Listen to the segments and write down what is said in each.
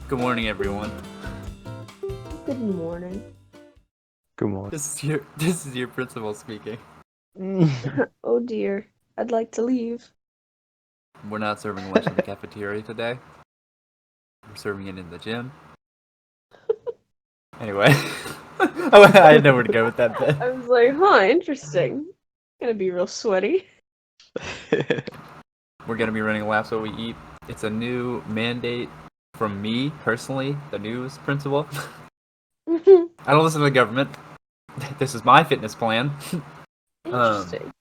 Good morning, everyone. Good morning. Good morning. This is your principal speaking. Oh dear. I'd like to leave. We're not serving lunch in the cafeteria today. We're serving it in the gym. Anyway, I had nowhere to go with that bit. I was like, huh, interesting. Gonna be real sweaty. We're gonna be running laps while we eat. It's a new mandate from me personally, the news principal. I don't listen to the government. This is my fitness plan. Interesting.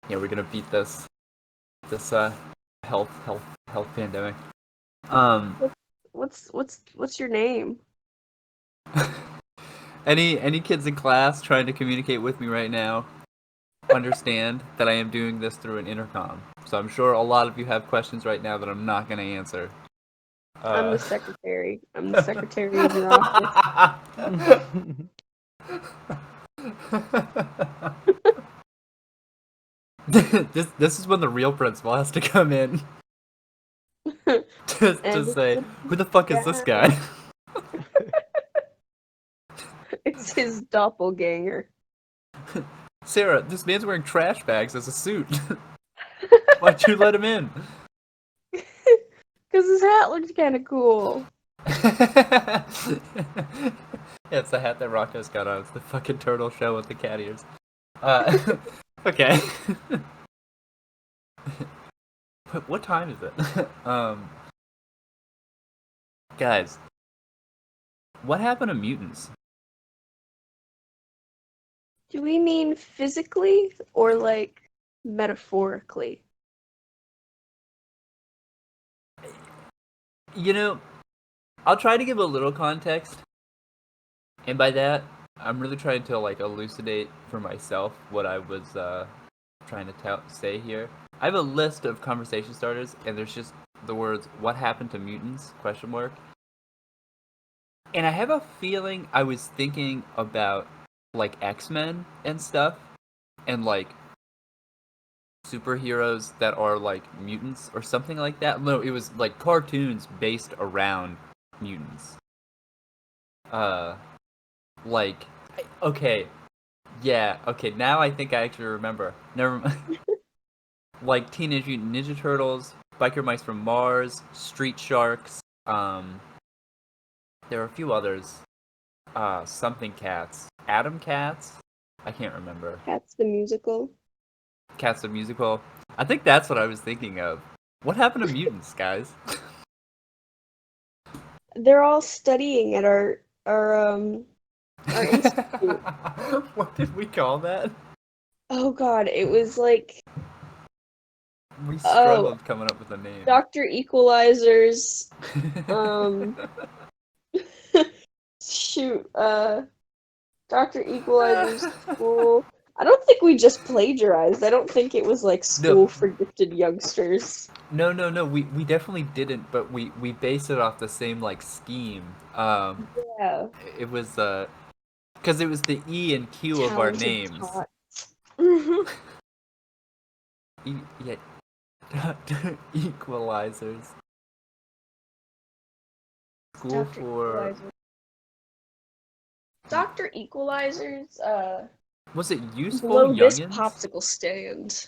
Yeah, we're gonna beat this health pandemic. What's your name? Any kids in class trying to communicate with me right now understand that I am doing this through an intercom. So I'm sure a lot of you have questions right now that I'm not going to answer. I'm the secretary. I'm the secretary of your office. This is when the real principal has to come in to say, who the fuck is this guy? It's his doppelganger. Sarah, this man's wearing trash bags as a suit. Why'd you let him in? Because his hat looks kind of cool. Yeah, it's the hat that Rocco's got on. It's the fucking turtle shell with the cat ears. Okay. What time is it? Guys, what happened to mutants? Do we mean physically or like metaphorically? You know, I'll try to give a little context, and by that, I'm really trying to like elucidate for myself what I was trying to say here. I have a list of conversation starters, and there's just the words "What happened to mutants?" ? And I have a feeling I was thinking about like X-Men and stuff, and like superheroes that are like mutants or something like that. No, it was like cartoons based around mutants. Like, okay, yeah, okay. Now I think I actually remember. Never mind. Like Teenage Mutant Ninja Turtles, Biker Mice from Mars, Street Sharks. There are a few others. Something Cats, Atom Cats. I can't remember. Cats the musical. Cats the musical. I think that's what I was thinking of. What happened to mutants, guys? They're all studying at our institute. What did we call that? Oh god, it was like We struggled coming up with a name. Dr. Equalizer's shoot, Dr. Equalizer's school. I don't think we just plagiarized. I don't think it was like school for gifted youngsters. No. We definitely didn't, but we based it off the same like scheme. Yeah. It was because it was the E and Q of our names. Yeah. Equalizers. School Dr. for Equalizer. Dr. Equalizer's was it useful below this youngins? popsicle stand.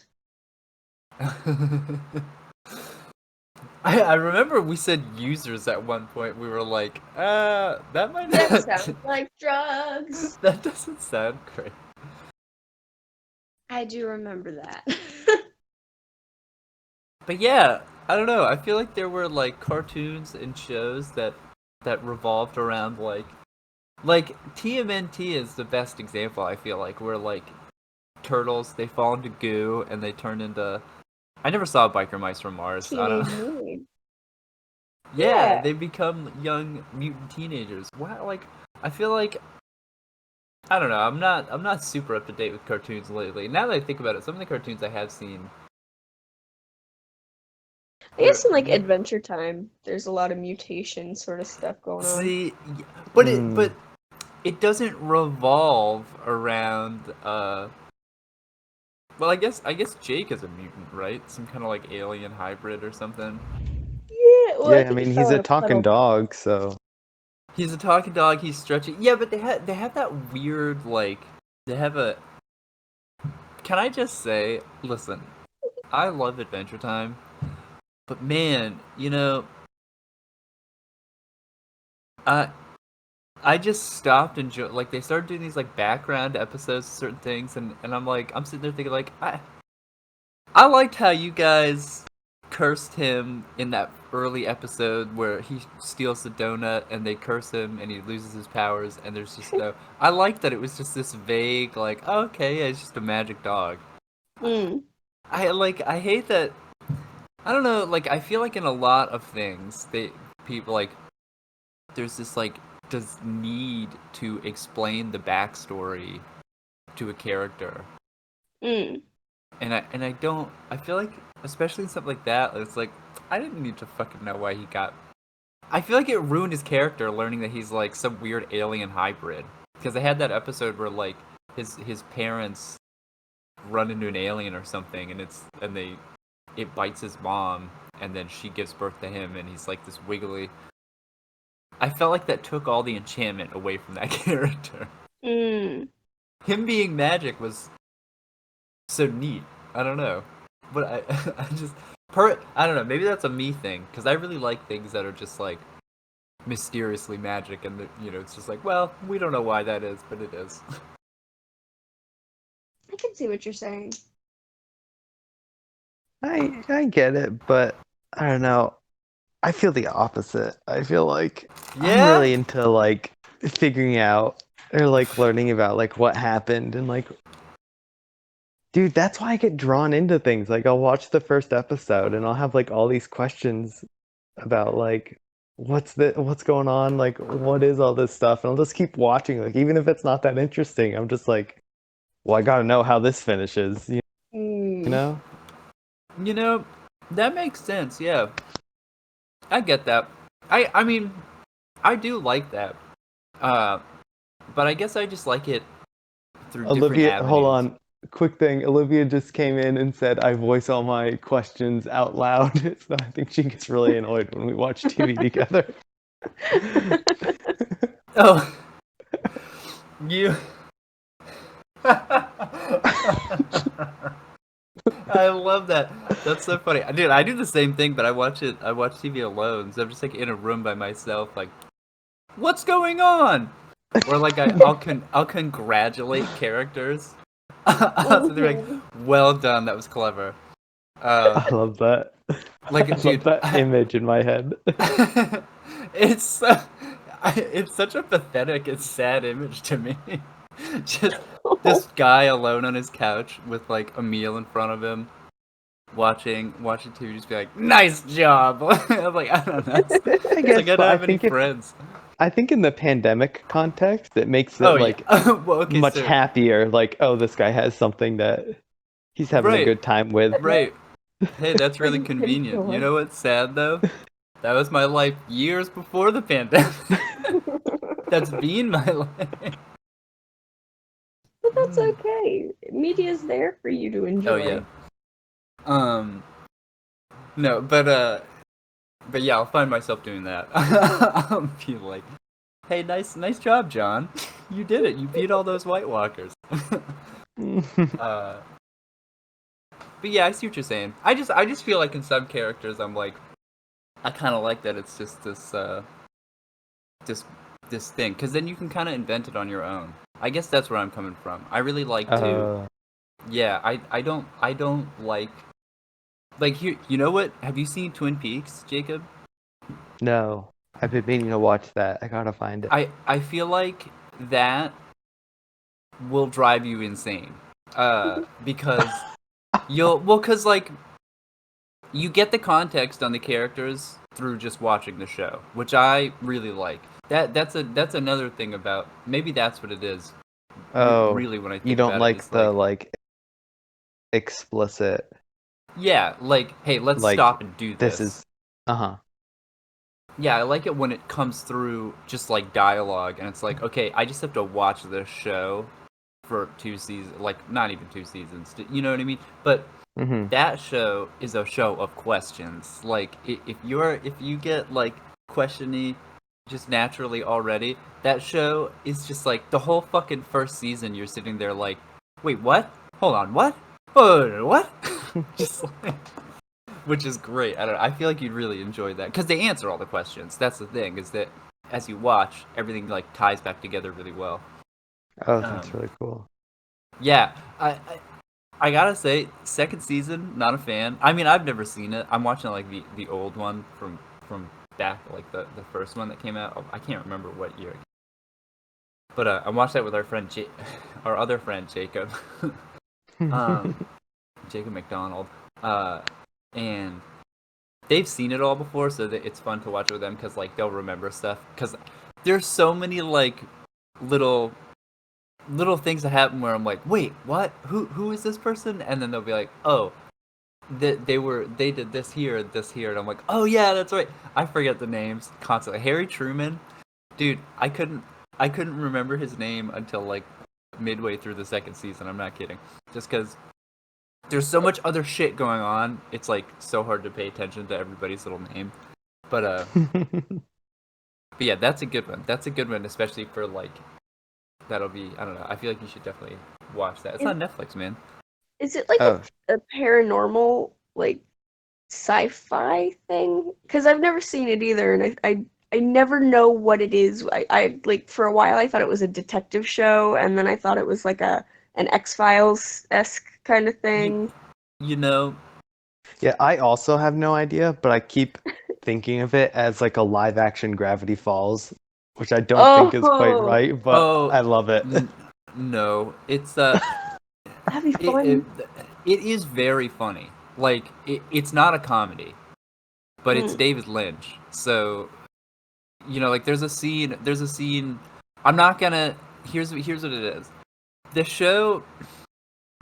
I remember we said users at one point. We were like, that might not... That sounds like drugs. That doesn't sound great. I do remember that. But yeah, I don't know. I feel like there were like cartoons and shows that revolved around like TMNT is the best example. I feel like where like turtles they fall into goo and they turn into. I never saw Biker Mice from Mars. I don't know. Yeah, they become young mutant teenagers. Wow, like I feel like I don't know. I'm not super up to date with cartoons lately. Now that I think about it, some of the cartoons I have seen. I guess in like Adventure Time, there's a lot of mutation sort of stuff going on. See, but it doesn't revolve around. Well, I guess Jake is a mutant, right? Some kind of like alien hybrid or something. Yeah, Well, Yeah, I think he mean fell he's in a a puddle. talking dog, so He's a talking dog. He's stretching. Yeah, but they have that weird like they have a. Can I just say, listen, I love Adventure Time, but man, I I just stopped enjoying. Like they started doing these like background episodes of certain things, and I'm sitting there thinking like I liked how you guys cursed him in that early episode where he steals the donut and they curse him and he loses his powers and there's just no. I liked that it was just this vague like, oh, okay, yeah, it's just a magic dog. Mm. I hate that. I don't know, like I feel like in a lot of things people like there's this like does need to explain the backstory to a character. Mm. And I don't. I feel like, especially in stuff like that, it's like I didn't need to fucking know why he got. I feel like it ruined his character learning that he's like some weird alien hybrid. Because they had that episode where like his parents run into an alien or something, and it bites his mom, and then she gives birth to him, and he's like this wiggly. I felt like that took all the enchantment away from that character. Mm. Him being magic was so neat. I don't know, but I just I don't know. Maybe that's a me thing because I really like things that are just like mysteriously magic, and it's just like, well, we don't know why that is, but it is. I can see what you're saying. I get it, but I don't know. I feel the opposite. I feel like I'm Yeah. really into like figuring out or like learning about like what happened and like dude, that's why I get drawn into things. Like I'll watch the first episode and I'll have like all these questions about like what's going on, like what is all this stuff, and I'll just keep watching like even if it's not that interesting. I'm just like, well, I got to know how this finishes, you know? That makes sense. Yeah, I get that. I mean, I do like that. But I guess I just like it through different Olivia, avenues. hold on. Quick thing. Olivia just came in and said I voice all my questions out loud. So I think she gets really annoyed when we watch TV together. Oh, you. I love that. That's so funny, dude. I do the same thing, but I watch TV alone. So I'm just like in a room by myself, like, what's going on? Or like I'll congratulate characters. So they're like, well done, that was clever. I love that. Like, I dude, love that image in my head. it's it's such a pathetic and sad image to me. Just this guy alone on his couch with like a meal in front of him, watching TV, just be like, "Nice job." I'm like, I don't know. I guess, Like, I don't have any friends. I think in the pandemic context, it makes it like well, okay, much happier. Like, oh, this guy has something that he's having a good time with. Right. Hey, that's really convenient. You know what's sad though? That was my life years before the pandemic. That's been my life. But that's okay. Media's there for you to enjoy. Oh yeah. No, but yeah, I'll find myself doing that. I'll be like, "Hey, nice job, John. You did it. You beat all those White Walkers." But yeah, I see what you're saying. I just feel like in some characters, I'm like, I kind of like that it's just this thing, because then you can kind of invent it on your own. I guess that's where I'm coming from. I really like to. Yeah, I don't like you know what? Have you seen Twin Peaks, Jacob? No, I've been meaning to watch that. I gotta find it. I feel like that will drive you insane. Because because like you get the context on the characters through just watching the show, which I really like. That's another thing about, maybe that's what it is. Oh, really, when I think you don't about like it, the like explicit. Yeah, like, hey, let's like, stop and do this. This is, Yeah, I like it when it comes through just like dialogue, and it's like, okay, I just have to watch this show for 2 seasons, like not even 2 seasons. You know what I mean? But Mm-hmm. that show is a show of questions. Like if you get like questiony just naturally already, that show is just like the whole fucking first season. You're sitting there like, wait, what? Hold on, what? Oh, what? Just like, which is great. I don't know. I feel like you'd really enjoy that because they answer all the questions. That's the thing, is that as you watch, everything like ties back together really well. Oh, that's really cool. Yeah, I gotta say, second season, not a fan. I mean, I've never seen it. I'm watching like the old one from back, like the first one that came out. Oh, I can't remember what year. But I watched that with our friend our other friend Jacob, Jacob McDonald, and they've seen it all before, so that it's fun to watch it with them because like they'll remember stuff. Because there's so many like little things that happen where I'm like, wait, what? Who is this person? And then they'll be like, oh, they did this here, and I'm like, oh yeah, that's right. I forget the names constantly. Harry Truman, dude, I couldn't remember his name until like midway through the second season. I'm not kidding. Just because there's so much other shit going on, it's like so hard to pay attention to everybody's little name. But yeah, that's a good one. That's a good one, especially for like that'll be, I don't know. I feel like you should definitely watch that. It's on Netflix, man. Is it like a paranormal, like, sci-fi thing? Because I've never seen it either, and I never know what it is. I like, for a while I thought it was a detective show, and then I thought it was like an X-Files-esque kind of thing. You know, Yeah, I also have no idea, but I keep thinking of it as like a live action Gravity Falls, which I don't think is quite right, but I love it. No, it's That'd be fun. it is very funny. Like it's not a comedy, but it's David Lynch. So, you know, like there's a scene. I'm not gonna. Here's what it is. The show.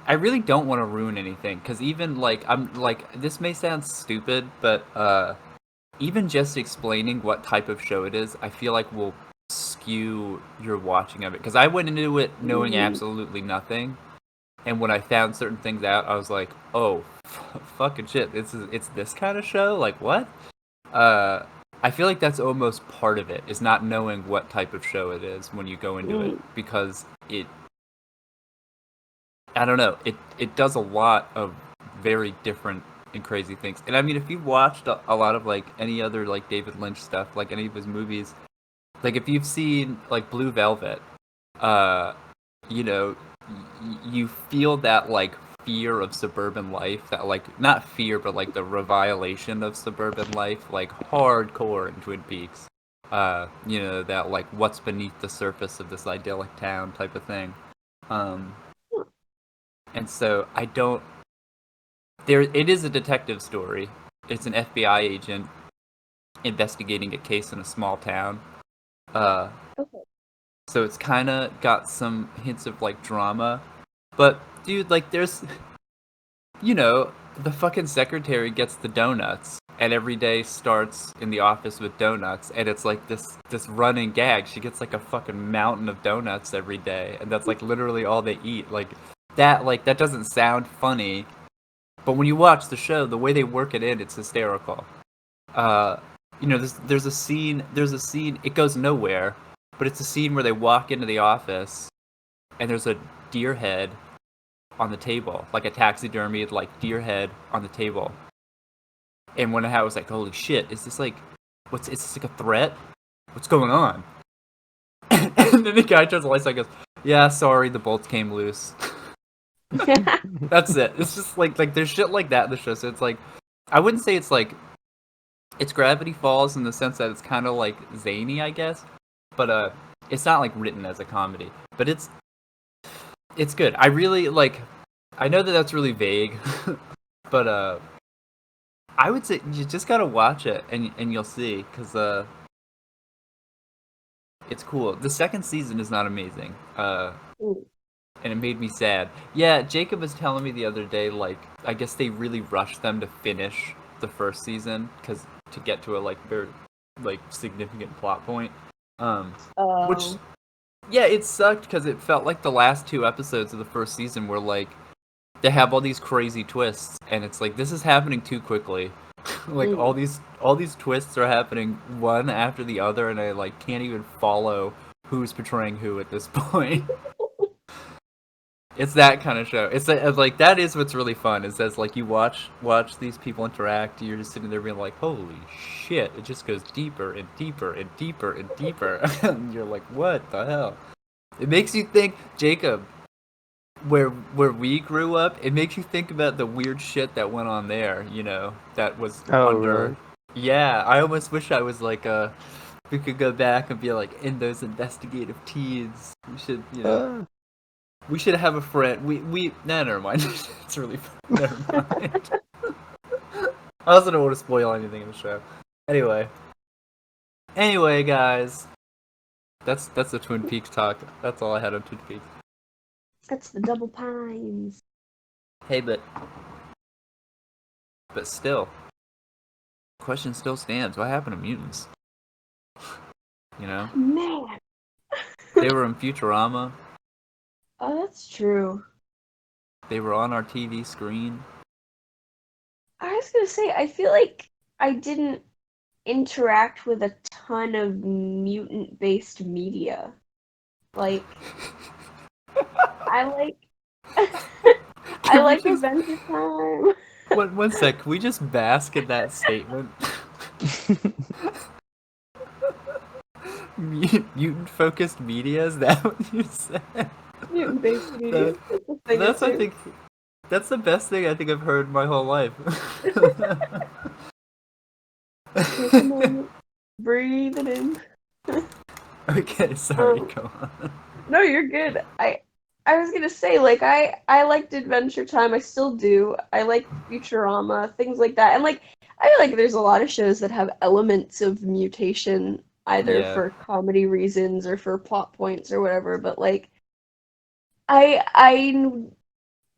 I really don't want to ruin anything because even like I'm like, this may sound stupid, but even just explaining what type of show it is, I feel like will skew your watching of it. Because I went into it knowing absolutely nothing, and when I found certain things out, I was like, "Oh, fucking shit! It's this kind of show? Like what?" I feel like that's almost part of it, is not knowing what type of show it is when you go into it, because I don't know, it does a lot of very different and crazy things. And I mean, if you've watched a lot of like any other like David Lynch stuff, like any of his movies, like if you've seen like Blue Velvet, you know, you feel that like fear of suburban life, that like, not fear, but like the revilation of suburban life, like hardcore in Twin Peaks. You know, that like what's beneath the surface of this idyllic town type of thing. And so I don't. It is a detective story. It's an FBI agent investigating a case in a small town. So it's kind of got some hints of like drama, but dude, like there's, you know, the fucking secretary gets the donuts, and every day starts in the office with donuts, and it's like this running gag. She gets like a fucking mountain of donuts every day, and that's like literally all they eat. Like that doesn't sound funny, but when you watch the show, the way they work it in, it's hysterical. You know, there's a scene. It goes nowhere, but it's a scene where they walk into the office, and there's a deer head on the table, like a taxidermied like deer head on the table. And when I was like, holy shit, is this like, is this like a threat? What's going on? And then the guy turns the lights on and goes, yeah, sorry, the bolts came loose. That's it. It's just like there's shit like that in the show. So it's like, I wouldn't say it's like, it's Gravity Falls in the sense that it's kind of like zany, I guess. But it's not like written as a comedy. But it's good. I really like. I know that that's really vague, but I would say you just gotta watch it and you'll see, because it's cool. The second season is not amazing, and it made me sad. Yeah, Jacob was telling me the other day, like, I guess they really rushed them to finish the first season because to get to a like very like significant plot point, which, yeah, it sucked because it felt like the last two episodes of the first season were like they have all these crazy twists, and it's like this is happening too quickly. Like all these twists are happening one after the other, and I like can't even follow who's portraying who at this point. It's that kind of show. It's like that is what's really fun. Is as like you watch these people interact, you're just sitting there being like, holy shit! It just goes deeper and deeper and deeper and deeper, and you're like, what the hell? It makes you think, Jacob, where we grew up. It makes you think about the weird shit that went on there. You know, that was under. Really? Yeah, I almost wish I was like we could go back and be like in those investigative teens. We should, you know. We should have a friend. Nah, never mind. It's really fun. Never mind. I also don't want to spoil anything in the show. Anyway, guys, that's the Twin Peaks talk. That's all I had on Twin Peaks. That's the double pines. Hey, but still, question still stands. What happened to mutants? You know, man, they were in Futurama. Oh, that's true. They were on our TV screen. I was gonna say, I feel like I didn't interact with a ton of mutant-based media. Like, I like Adventure Time. One sec, can we just bask in that statement? Mutant-focused media, is that what you said? Mutant-based media. That's I think that's the best thing I think I've heard in my whole life. Take a moment, breathe it in. Okay, sorry, go on. No, you're good. I was gonna say, like, I liked Adventure Time. I still do. I like Futurama, things like that. And like, I feel like there's a lot of shows that have elements of mutation, either for comedy reasons or for plot points or whatever. But like, I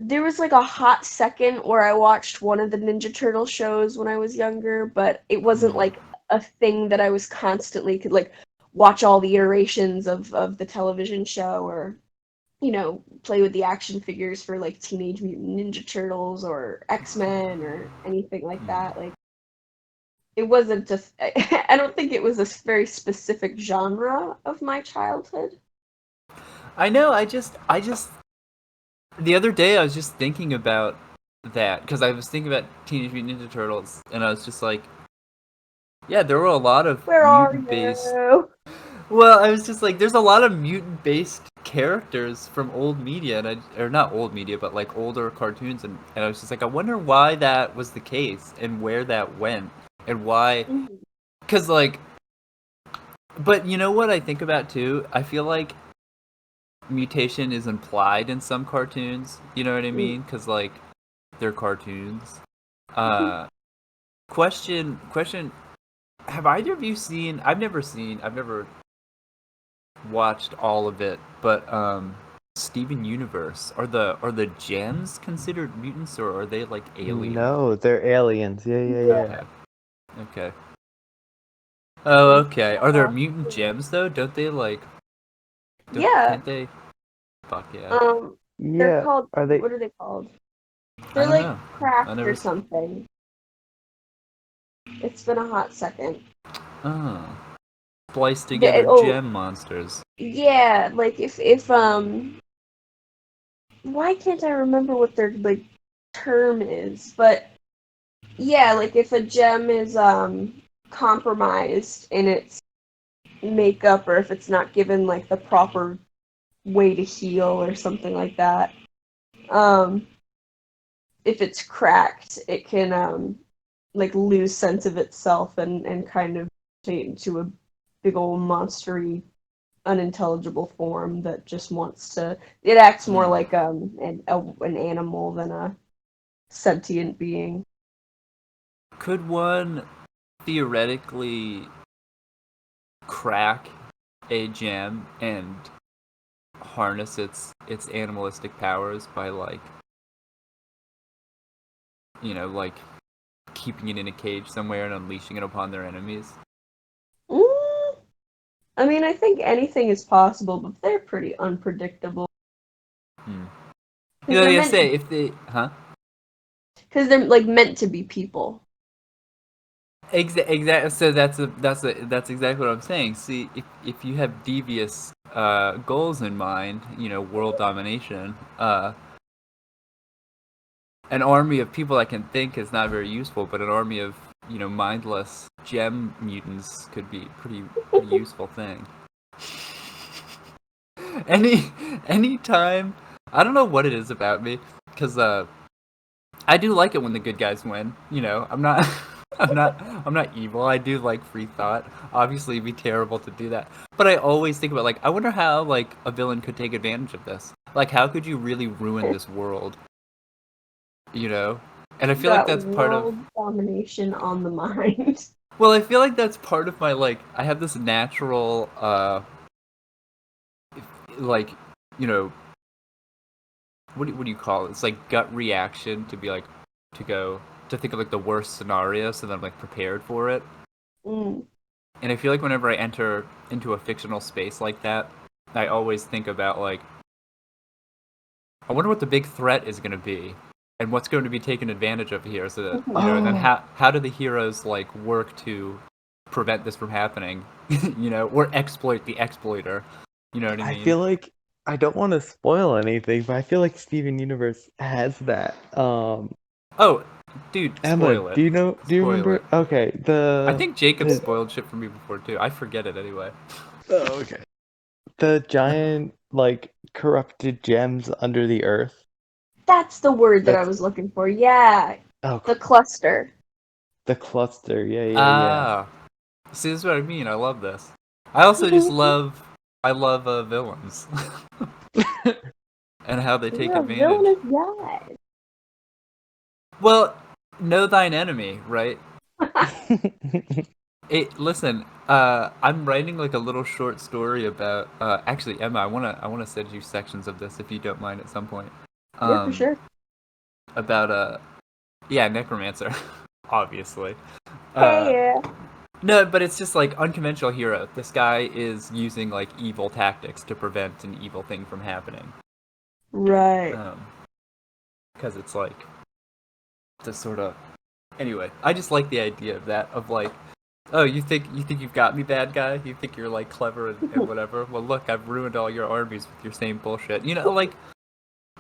there was like a hot second where I watched one of the Ninja Turtle shows when I was younger, but it wasn't like a thing that I was constantly could like watch all the iterations of the television show, or you know, play with the action figures for like Teenage Mutant Ninja Turtles or X-Men or anything like that. Like, it wasn't just I don't think it was a very specific genre of my childhood. I know, I just the other day I was just thinking about that because I was thinking about Teenage Mutant Ninja Turtles, and I was just like, yeah, there were a lot of mutant-based. Well, I was just like, there's a lot of mutant-based characters from old media, or not old media, but like older cartoons, and I was just like, I wonder why that was the case and where that went and why, because like, but you know what I think about too? I feel like mutation is implied in some cartoons. You know what I mean? Because like they're cartoons. Question. Have either of you seen? I've never watched all of it, but Steven Universe, are the gems considered mutants, or are they like aliens? No, they're aliens. Yeah. Okay. Oh, okay. Are there mutant gems though? Don't they like? Can't they? Fuck yeah. They're called. Are they? What are they called? They're like cracked or something. It's been a hot second. Oh. Spliced together gem monsters. Yeah, like if why can't I remember what their like term is? But yeah, like if a gem is compromised in its makeup, or if it's not given like the proper way to heal or something like that. If it's cracked, it can like lose sense of itself and kind of change into a big old monstery, unintelligible form that just wants to. It acts more like an animal than a sentient being. Could one theoretically crack a gem and harness its animalistic powers by like, you know, like keeping it in a cage somewhere and unleashing it upon their enemies? I mean, I think anything is possible, but they're pretty unpredictable. You know, you say if they, Because they're like meant to be people. Exactly. So that's exactly what I'm saying. See, if you have devious goals in mind, world domination, an army of people that can think is not very useful, but an army of mindless gem mutants could be pretty useful thing. Any time, I don't know what it is about me, because I do like it when the good guys win. I'm not I'm not evil. I do like free thought. Obviously, it'd be terrible to do that. But I always think about I wonder how a villain could take advantage of this. How could you really ruin this world? And I feel like that's part of world domination on the mind. Well, I feel like that's part of my I have this natural what do you call it? It's gut reaction to be to think of the worst scenario, so that I'm prepared for it. Mm. And I feel like whenever I enter into a fictional space like that, I always think about I wonder what the big threat is going to be, and what's going to be taken advantage of here. So that and then how do the heroes work to prevent this from happening, or exploit the exploiter. You know what I mean? I feel like I don't want to spoil anything, but I feel like Steven Universe has that. Oh, dude, Emma, spoil it. do you know? Do you remember? It. Okay, I think Jacob spoiled shit for me before too. I forget it anyway. Oh, okay. The giant corrupted gems under the earth. That's the word that I was looking for. Yeah. Oh, the cluster. The cluster. Yeah. See, this is what I mean. I love this. I also just love. I love villains. And how they take advantage. Villainous guy. Well, know thine enemy, right? Listen, I'm writing a little short story about. Actually, Emma, I wanna send you sections of this if you don't mind at some point. Yeah, for sure. About necromancer, obviously. Yeah. No, but it's just unconventional hero. This guy is using evil tactics to prevent an evil thing from happening. Right. Because it's the sort of. Anyway, I just like the idea of that oh, you think you've got me, bad guy? You think you're clever and whatever? Well, look, I've ruined all your armies with your same bullshit.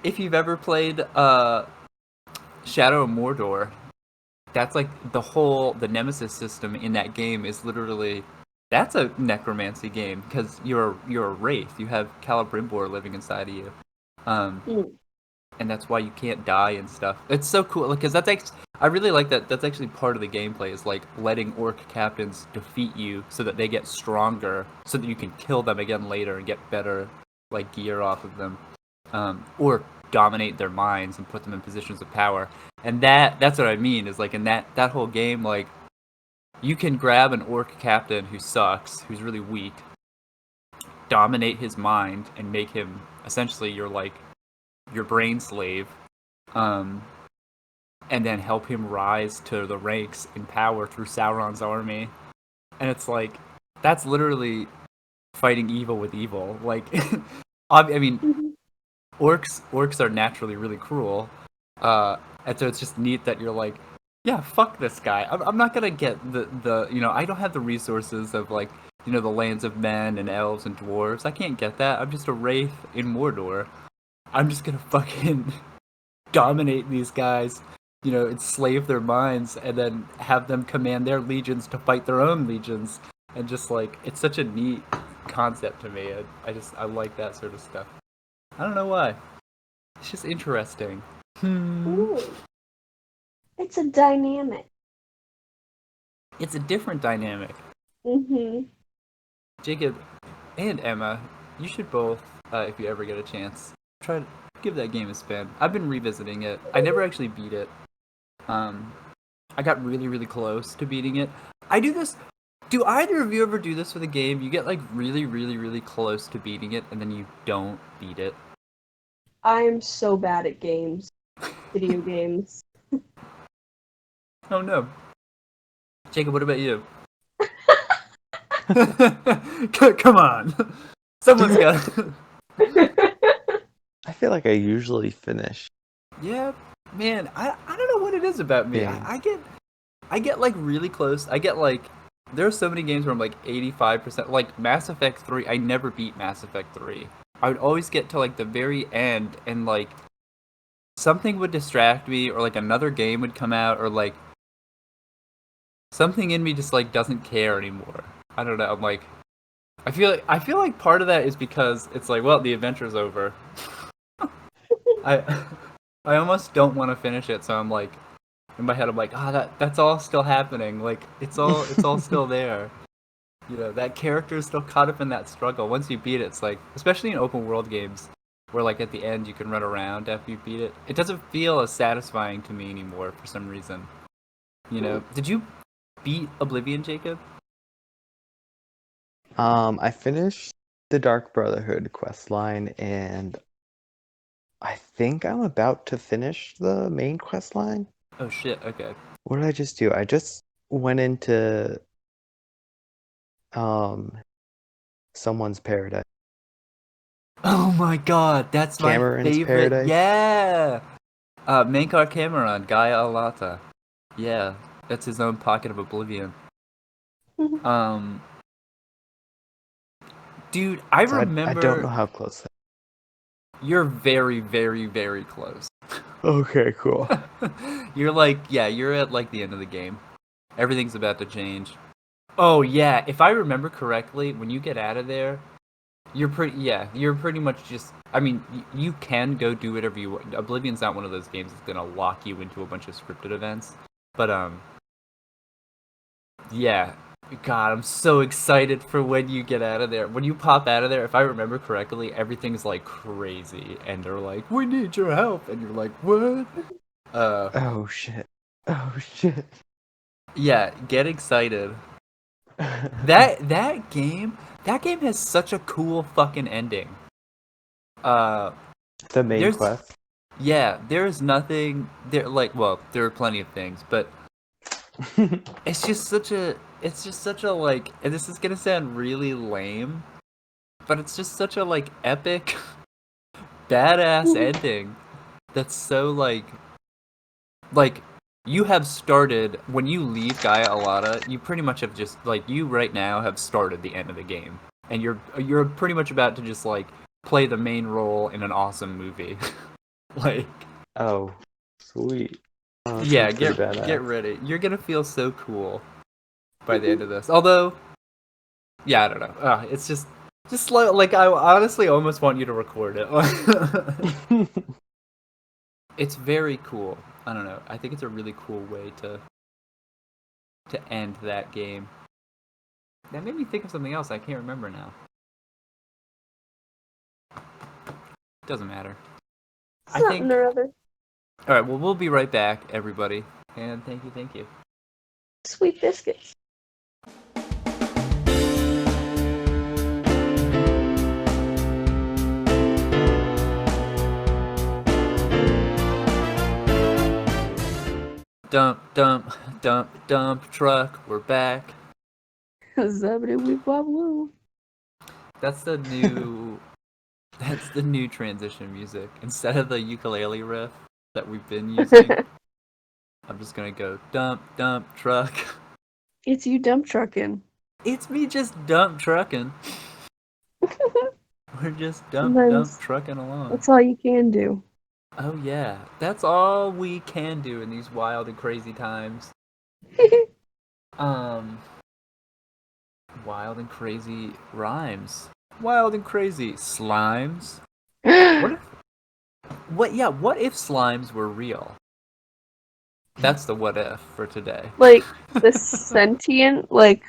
If you've ever played Shadow of Mordor, that's the Nemesis system in that game is literally that's a necromancy game because you're a wraith. You have Celebrimbor living inside of you, and that's why you can't die and stuff. It's so cool because I really like that. That's actually part of the gameplay is letting orc captains defeat you so that they get stronger, so that you can kill them again later and get better gear off of them, or dominate their minds and put them in positions of power. And that's what I mean is in that whole game, you can grab an orc captain who sucks, who's really weak, dominate his mind and make him essentially your brain slave, and then help him rise to the ranks in power through Sauron's army. And it's that's literally fighting evil with evil. I mean, orcs are naturally really cruel, and so it's just neat that you're yeah, fuck this guy. I'm not gonna get the I don't have the resources of the lands of men and elves and dwarves. I can't get that. I'm just a wraith in Mordor. I'm just gonna fucking dominate these guys, enslave their minds, and then have them command their legions to fight their own legions. And just it's such a neat concept to me. I like that sort of stuff. I don't know why. It's just interesting. Ooh. It's a dynamic. It's a different dynamic. Jacob and Emma, you should both, if you ever get a chance, try to give that game a spin. I've been revisiting it. I never actually beat it. I got really, really close to beating it. I do this. Do either of you ever do this with a game? You get really, really, really close to beating it, and then you don't beat it. I am so bad at games. Video games. Oh no. Jacob, what about you? Come on. Someone's got I feel like I usually finish. Yeah, man, I don't know what it is about me. I get like really close. I get like there are so many games where I'm like 85%. Like Mass Effect 3, I never beat Mass Effect 3. I would always get to like the very end and like something would distract me or like another game would come out or like something in me just like doesn't care anymore. I don't know. I'm like I feel like part of that is because it's like, well, the adventure's over. I I almost don't want to finish it, so I'm like in my head I'm like, that's all still happening. Like it's all still there. You know, that character is still caught up in that struggle. Once you beat it, it's like, especially in open world games, where like at the end you can run around after you beat it. It doesn't feel as satisfying to me anymore for some reason. You know, did you beat Oblivion, Jacob? I finished the Dark Brotherhood quest line, and I think I'm about to finish the main quest line. Oh shit! Okay. What did I just do? I just went into someone's paradise. Oh my god, that's Cameron's my favorite. paradise. Yeah. Mankar Cameron, Guy Alata. Yeah, that's his own pocket of oblivion. Um, dude, I remember. I don't know how close. You're very, very, very close. Okay, cool. You're like, yeah, you're at like the end of the game. Everything's about to change. Oh yeah, if I remember correctly, when you get out of there, you're pretty much just. I mean, you can go do whatever you want. Oblivion's not one of those games that's gonna lock you into a bunch of scripted events, but yeah. God, I'm so excited for when you get out of there. When you pop out of there, if I remember correctly, everything's like crazy, and they're like, "We need your help," and you're like, "What?" Oh shit. Oh shit. Yeah, get excited. That game has such a cool fucking ending. The main quest. Yeah, there is nothing there. Like, well, there are plenty of things, but it's just such a like. And this is gonna sound really lame, but it's just such a like epic, badass ending. That's so like you have started when you leave Gaia Alata. You pretty much have just like you right now have started the end of the game, and you're pretty much about to just like play the main role in an awesome movie. Like, oh, sweet. Oh, yeah, get ready. You're gonna feel so cool by the end of this. Although, yeah, I don't know. It's just like I honestly almost want you to record it. It's very cool. I don't know. I think it's a really cool way to end that game. That made me think of something else. I can't remember now. Doesn't matter. Something or other. All right. Well, we'll be right back, everybody. And thank you. Sweet biscuits. Dump truck. We're back. That's the new. That's the new transition music. Instead of the ukulele riff that we've been using, I'm just gonna go dump truck. It's you dump trucking. It's me just dump trucking. We're just dump trucking along. That's all you can do. Oh yeah, that's all we can do in these wild and crazy times. Wild and crazy rhymes. Wild and crazy slimes. What if slimes were real? That's the what if for today. Like the sentient, like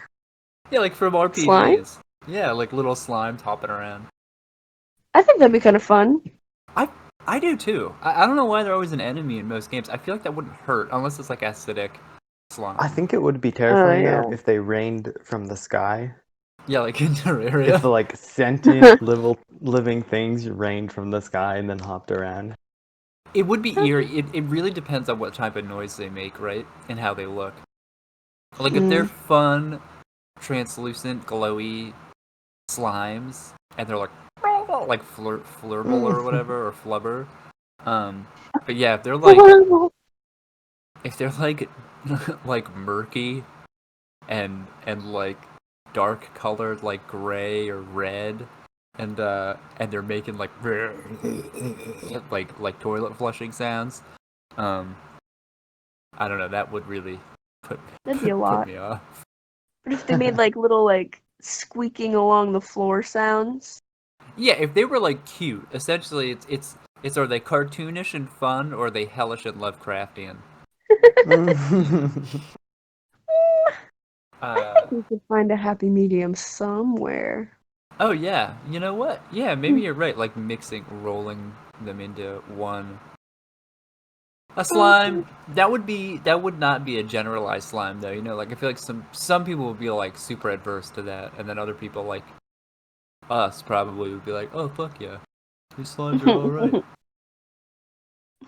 yeah, like from RPGs. Slime? Yeah, like little slimes hopping around. I think that'd be kind of fun. I do too. I don't know why they're always an enemy in most games. I feel like that wouldn't hurt unless it's like acidic slime. I think it would be terrifying if they rained from the sky. Yeah, like in Terraria. If the like sentient living things rained from the sky and then hopped around. It would be eerie. It really depends on what type of noise they make, right? And how they look. Like if they're fun, translucent, glowy slimes, and they're like call it like flurble or whatever, or flubber. But yeah, if they're like murky and like dark colored, like gray or red, and they're making like like toilet flushing sounds. I don't know. That would really That'd be a put lot. me off. But if they made like little like squeaking along the floor sounds. Yeah, if they were like cute, essentially it's are they cartoonish and fun, or are they hellish and Lovecraftian? We could find a happy medium somewhere. Oh yeah, you know what? Yeah, maybe you're right. Like rolling them into one. A slime that would not be a generalized slime though. You know, like I feel like some people would be like super adverse to that, and then other people like us probably would be like, oh fuck yeah, these slimes are all right.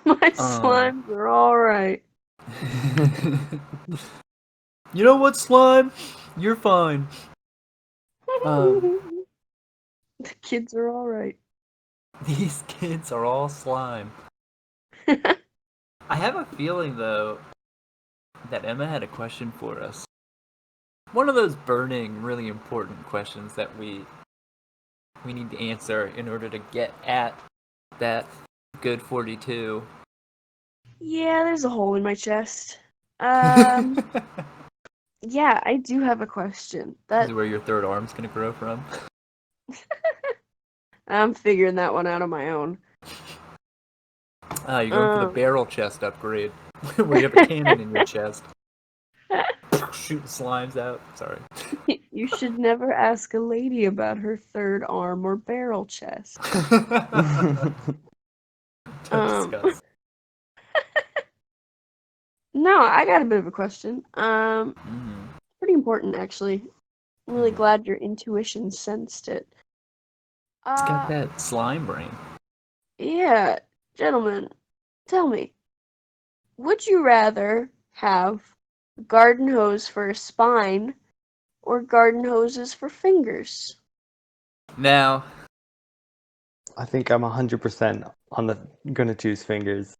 My slimes are all right. You know what, slime? You're fine. The kids are all right. These kids are all slime. I have a feeling though that Emma had a question for us. One of those burning, really important questions that we need to answer in order to get at that good 42. Yeah, there's a hole in my chest. Yeah, I do have a question. This is where your third arm's gonna grow from. I'm figuring that one out on my own. You're going for the barrel chest upgrade, where you have a cannon in your chest. Shooting slimes out. Sorry. You should never ask a lady about her third arm or barrel chest. Disgust. No, I got a bit of a question. Pretty important actually. I'm really glad your intuition sensed it. It's got that slime brain. Yeah, gentlemen, tell me, would you rather have a garden hose for a spine or garden hoses for fingers? Now, I think I'm 100% gonna choose fingers.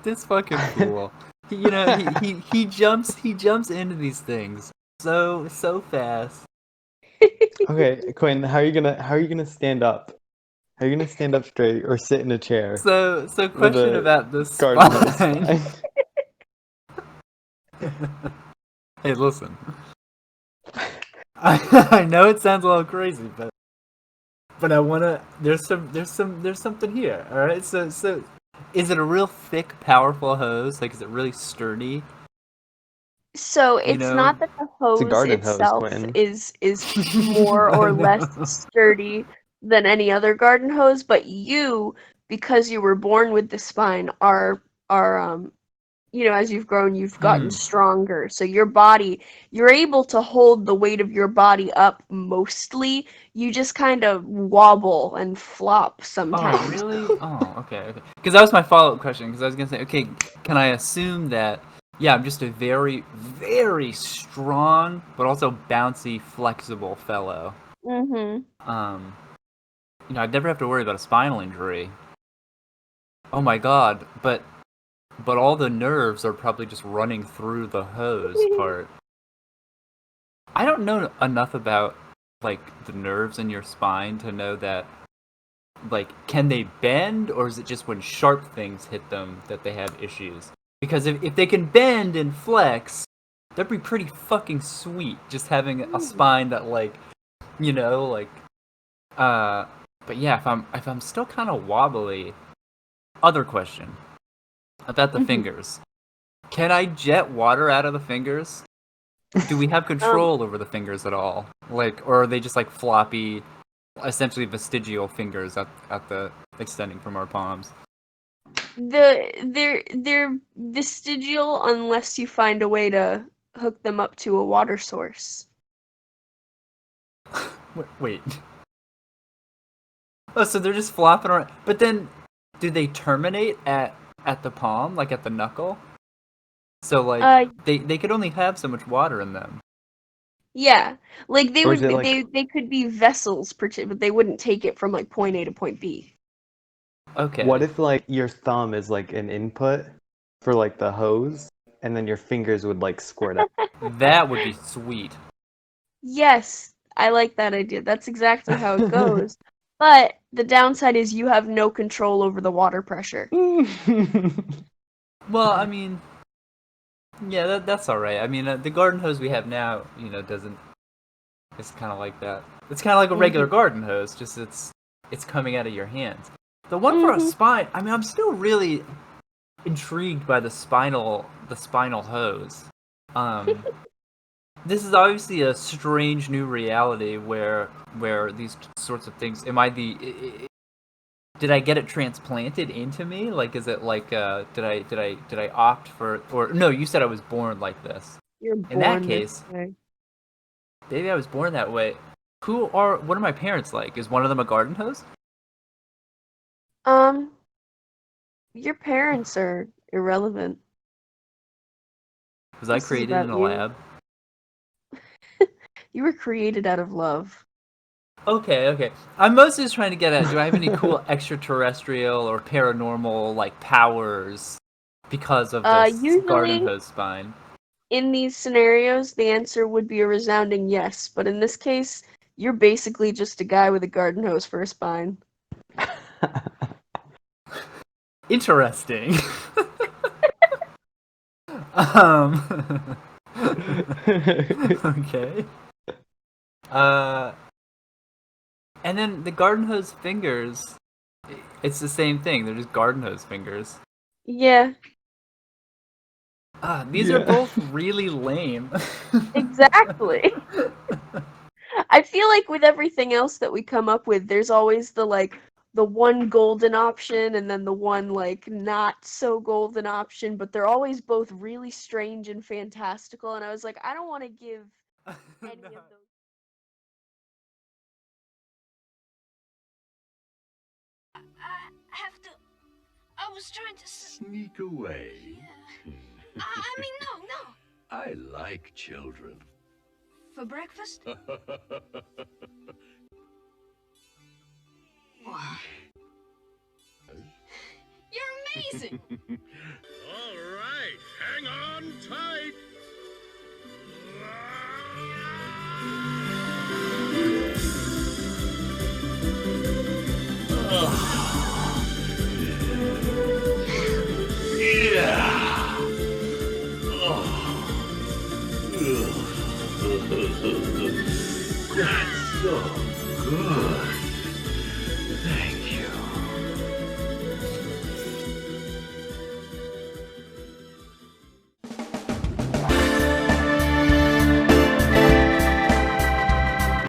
this fucking fool. He jumps into these things so fast. Okay, Quinn, how are you gonna stand up? Are you gonna stand up straight or sit in a chair? So question about the spine. Hey, listen. I know it sounds a little crazy, but I wanna. There's something here. All right. So is it a real thick, powerful hose? Like, is it really sturdy? So it's not that the hose itself is more or less sturdy than any other garden hose, but you, because you were born with the spine, are as you've grown, you've gotten stronger. So your body, you're able to hold the weight of your body up mostly. You just kind of wobble and flop sometimes. Oh, really? Oh, okay. Because that was my follow-up question. Because I was gonna say, okay, can I assume that? Yeah, I'm just a very, very strong, but also bouncy, flexible fellow. Mm-hmm. I'd never have to worry about a spinal injury. Oh my god, but all the nerves are probably just running through the hose part. I don't know enough about, like, the nerves in your spine to know that, like, can they bend, or is it just when sharp things hit them that they have issues? Because if they can bend and flex, that'd be pretty fucking sweet, just having a spine that, like, but yeah, if I'm still kind of wobbly. Other question about the fingers. Can I jet water out of the fingers? Do we have control over the fingers at all? Like, or are they just like floppy, essentially vestigial fingers at the extending from our palms? They're vestigial unless you find a way to hook them up to a water source. Wait. Oh, so they're just flopping around. But then, do they terminate at the palm, like at the knuckle? So, like, they could only have so much water in them. Yeah, like they Or is would it like they could be vessels, but they wouldn't take it from like point A to point B. Okay. what if like your thumb is like an input for like the hose, and then your fingers would like squirt out? That would be sweet. Yes, I like that idea. That's exactly how it goes. But the downside is you have no control over the water pressure. Well, I mean, yeah, that's all right. I mean, the garden hose we have now, doesn't. It's kind of like that. It's kind of like a regular garden hose, just it's coming out of your hands. The one for a spine. I mean, I'm still really intrigued by the spinal hose. This is obviously a strange new reality where these sorts of things. Did I get it transplanted into me? Like, is it like did I opt for, or no? You said I was born like this. You're born In that case, this way. maybe I was born that way. What are my parents like? Is one of them a garden hose? Your parents are irrelevant. Was I This is created in about a you. lab? You were created out of love. Okay. I'm mostly just trying to get at, do I have any cool extraterrestrial or paranormal like powers because of this garden Usually hose spine? in these scenarios, the answer would be a resounding yes, but in this case, you're basically just a guy with a garden hose for a spine. Interesting. Okay. And then the garden hose fingers, it's the same thing. They're just garden hose fingers. Yeah, These are both really lame. exactly. I feel like with everything else that we come up with, there's always the one golden option and then the one like not so golden option, but they're always both really strange and fantastical, and I was like, I don't want to give any of those. I have to. I was trying to sneak away. Yeah. I mean, no. I like children. For breakfast? Wow. You're amazing. All right, hang on tight. Yeah. That's so good.